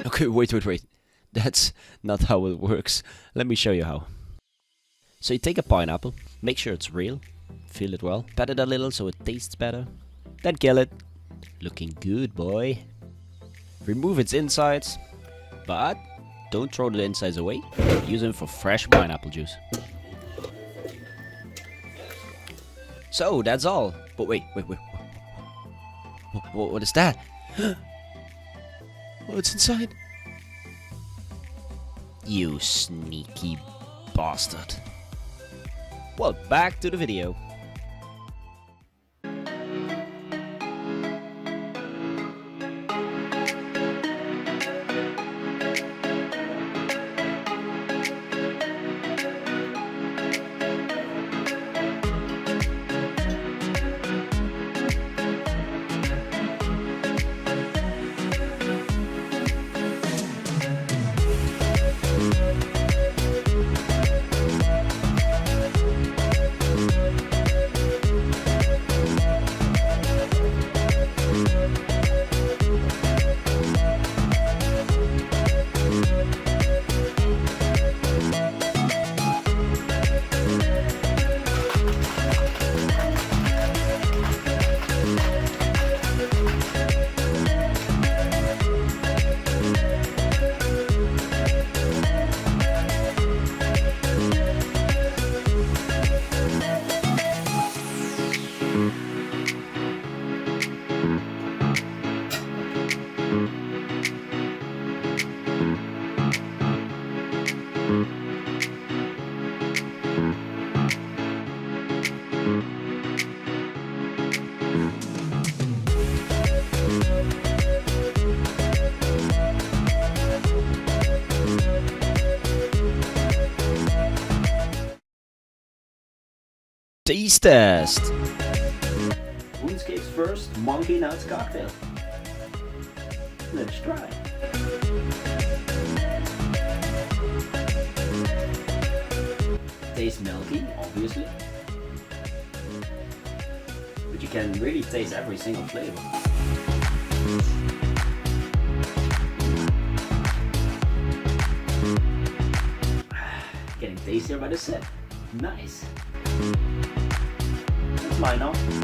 Okay, wait. That's not how it works. Let me show you how. So you take a pineapple, make sure it's real, feel it well, pat it a little so it tastes better, then kill it. Looking good, boy. Remove its insides, but don't throw the insides away. Use them for fresh pineapple juice. So, that's all. But wait. What is that? What's inside? You sneaky bastard. Well, back to the video. Taste test! RuneScape's first monkey nuts cocktail. Let's try. Tastes milky, obviously. But you can really taste every single flavor. Getting tastier by the sip. Nice. That's mine now.